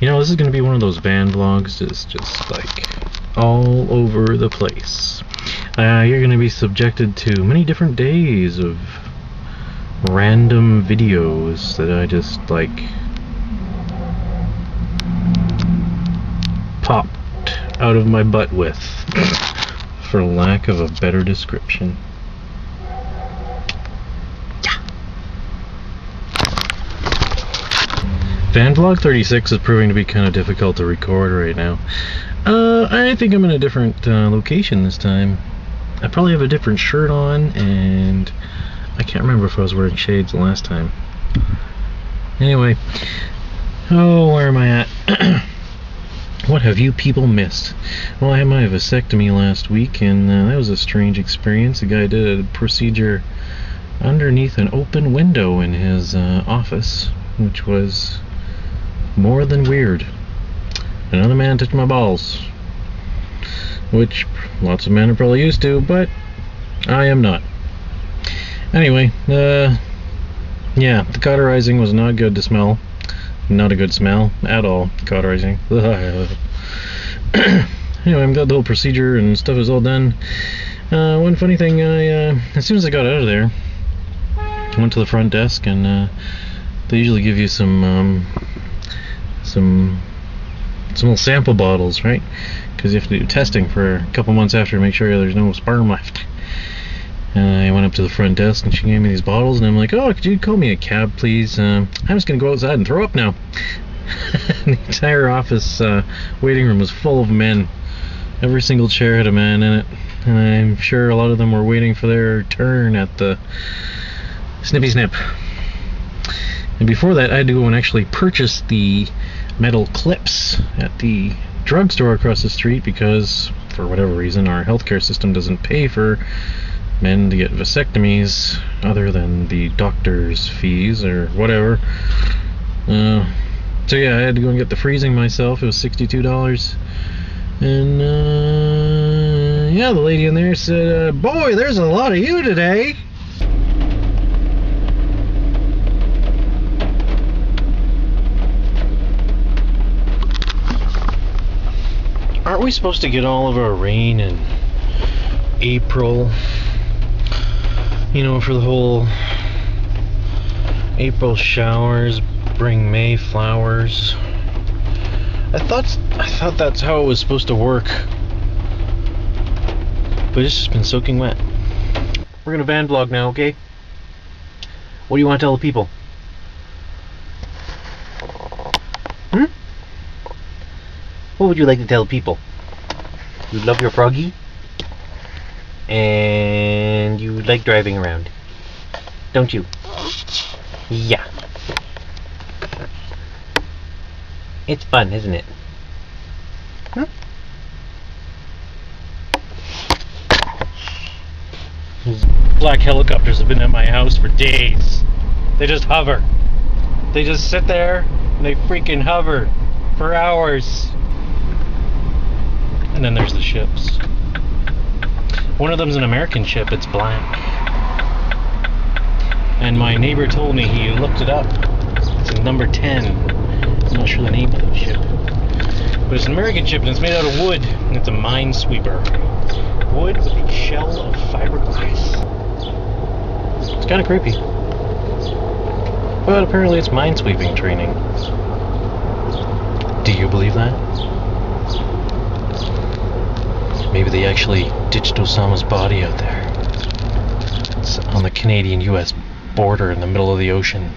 know, this is going to be one of those van vlogs, just like all over the place. You're going to be subjected to many different days of random videos that I just like popped out of my butt with, for lack of a better description. Van Vlog 36 is proving to be kind of difficult to record right now. I think I'm in a different location this time. I probably have a different shirt on, and I can't remember if I was wearing shades the last time. Anyway, oh, where am I at? What have you people missed? Well, I had my vasectomy last week, and that was a strange experience. The guy did a procedure underneath an open window in his office, which was more than weird. Another man touched my balls, which lots of men are probably used to, but I am not. Anyway, yeah, the cauterizing was not good to smell. Not a good smell at all. Cauterizing. Anyway, I'm glad the whole procedure and stuff is all done. One funny thing, as soon as I got out of there, I went to the front desk, and they usually give you some little sample bottles, right? Because you have to do testing for a couple months after to make sure there's no sperm left. I went up to the front desk, and she gave me these bottles, and I'm like, oh, could you call me a cab, please? I'm just going to go outside and throw up now. The entire office waiting room was full of men. Every single chair had a man in it, and I'm sure a lot of them were waiting for their turn at the snippy snip. And before that, I had to go and actually purchase the metal clips at the drugstore across the street, because for whatever reason our healthcare system doesn't pay for men to get vasectomies other than the doctor's fees or whatever. So yeah, I had to go and get the freezing myself. It was $62. And yeah, the lady in there said, boy, there's a lot of you today. Aren't we supposed to get all of our rain in April? You know, for the whole April showers bring May flowers. I thought that's how it was supposed to work, but it's just been soaking wet. We're gonna van vlog now, okay? What do you want to tell the people? What would you like to tell people? You love your froggy? And you like driving around, don't you? Yeah. It's fun, isn't it? Black helicopters have been at my house for days. They just hover. They just sit there and they freaking hover for hours. And then there's the ships. One of them's an American ship, it's black. And my neighbor told me he looked it up. It's a number 10. I'm not sure the name of the ship. But it's an American ship, and it's made out of wood, and it's a minesweeper. Wood with a shell of fiberglass. It's kind of creepy. But apparently it's minesweeping training. Do you believe that? Maybe they actually ditched Osama's body out there. It's on the Canadian-US border in the middle of the ocean.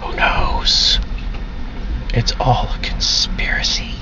Who knows? It's all a conspiracy.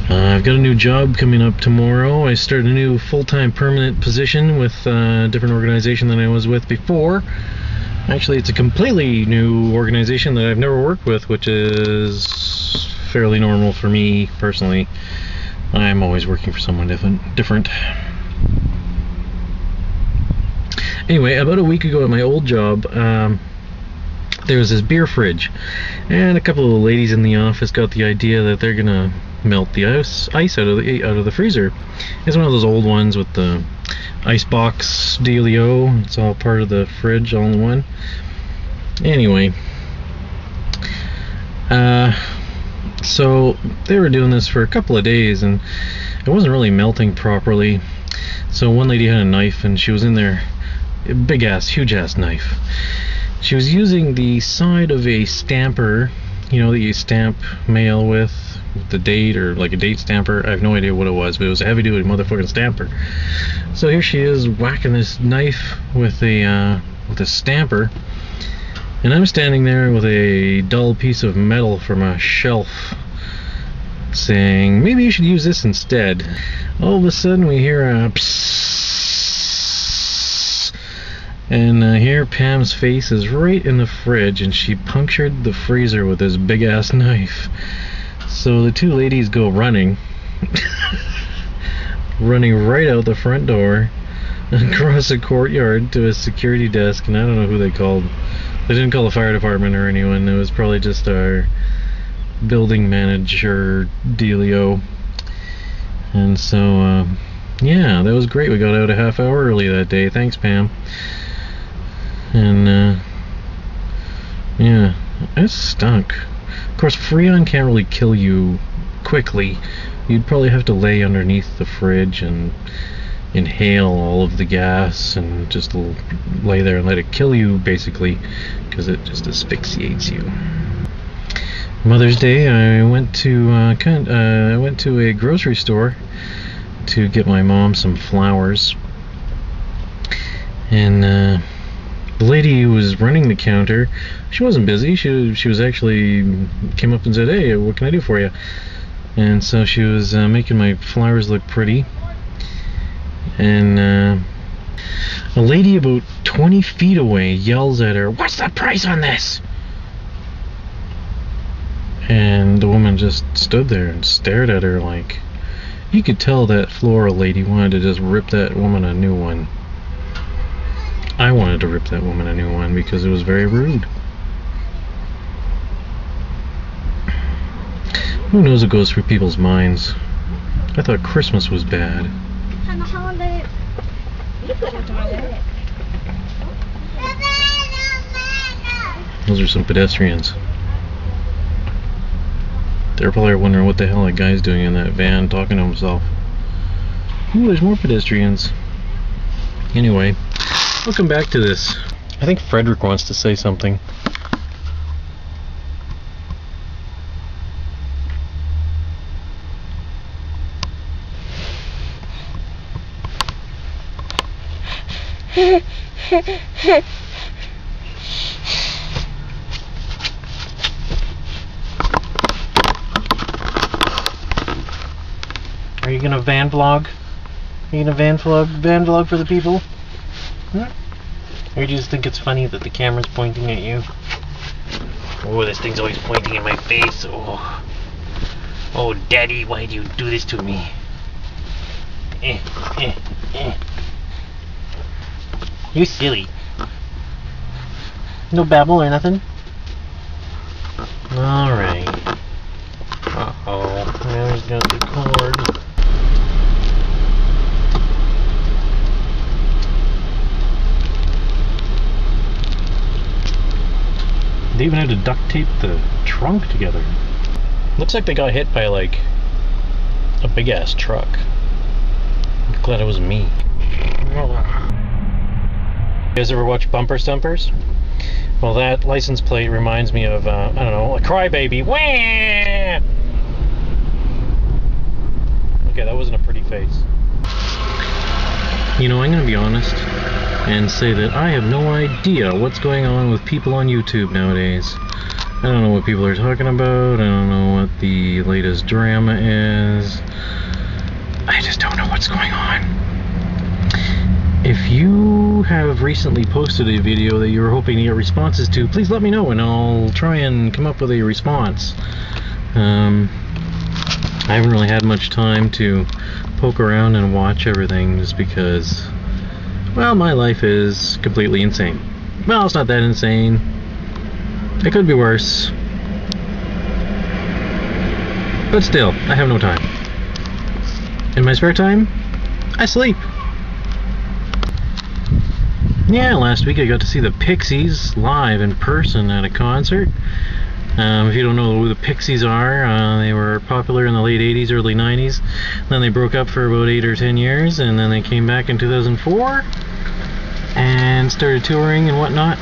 I've got a new job coming up tomorrow. I start a new full-time permanent position with a different organization than I was with before. Actually, it's a completely new organization that I've never worked with, which is fairly normal for me personally. I'm always working for someone different. Anyway, about a week ago at my old job, there was this beer fridge, and a couple of the ladies in the office got the idea that they're gonna melt the ice out of the freezer. It's one of those old ones with the ice box dealio. It's all part of the fridge all in one. Anyway, So they were doing this for a couple of days, and it wasn't really melting properly. So one lady had a knife, and she was in there, a big ass, huge ass knife. She was using the side of a stamper, you know, that you stamp mail with the date, or like a date stamper. I have no idea what it was, but it was a heavy duty motherfucking stamper. So here she is whacking this knife with a stamper, and I'm standing there with a dull piece of metal from a shelf, saying, maybe you should use this instead. All of a sudden we hear a psss, and here Pam's face is right in the fridge, and she punctured the freezer with this big ass knife. So the two ladies go running running right out the front door, across a courtyard to a security desk, and I don't know who they called. They didn't call the fire department or anyone. It was probably just our building manager dealio. And so yeah, that was great. We got out a half hour early that day. Thanks, Pam. And yeah, it stunk. Of course, Freon can't really kill you quickly. You'd probably have to lay underneath the fridge and inhale all of the gas and just lay there and let it kill you, basically, because it just asphyxiates you. Mother's Day, I went to a grocery store to get my mom some flowers, and the lady who was running the counter, she wasn't busy. She was actually came up and said, "Hey, what can I do for you?" And so she was making my flowers look pretty. And a lady about 20 feet away yells at her, "What's the price on this?" And the woman just stood there and stared at her like, you could tell that floral lady wanted to just rip that woman a new one. I wanted to rip that woman a new one because it was very rude. Who knows what goes through people's minds? I thought Christmas was bad. Those are some pedestrians. They're probably wondering what the hell that guy's doing in that van talking to himself. Ooh, there's more pedestrians. Anyway, we'll come back to this. I think Frederick wants to say something. Are you gonna van vlog? Are you gonna van vlog for the people? Or do you just think it's funny that the camera's pointing at you? Oh, this thing's always pointing in my face. Oh, oh, Daddy, why do you do this to me? You silly. No babble or nothing? Alright. Uh-oh. Now he's got the cord. They even had to duct tape the trunk together. Looks like they got hit by like a big ass truck. I'm glad it wasn't me. You guys ever watch Bumper Stumpers? Well, that license plate reminds me of, I don't know, a crybaby. Wah! Okay, that wasn't a pretty face. You know, I'm gonna be honest and say that I have no idea what's going on with people on YouTube nowadays. I don't know what people are talking about. I don't know what the latest drama is. I just don't know what's going on. If you have recently posted a video that you were hoping to get responses to, please let me know and I'll try and come up with a response. I haven't really had much time to poke around and watch everything just because, well, my life is completely insane. Well, it's not that insane. It could be worse. But still, I have no time. In my spare time, I sleep. Yeah, last week I got to see the Pixies live in person at a concert. If you don't know who the Pixies are, they were popular in the late 80s, early 90s. Then they broke up for about 8 or 10 years, and then they came back in 2004 and started touring and whatnot.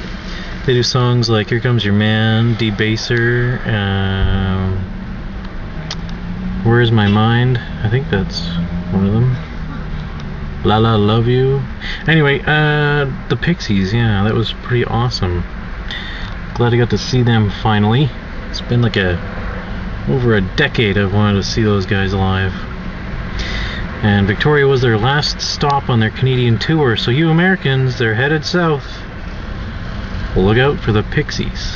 They do songs like Here Comes Your Man, Debaser, Where's My Mind? I think that's one of them. La La Love You. Anyway, the Pixies, yeah, that was pretty awesome. Glad I got to see them finally. It's been like over a decade I've wanted to see those guys live. And Victoria was their last stop on their Canadian tour, so you Americans, they're headed south. Look out for the Pixies.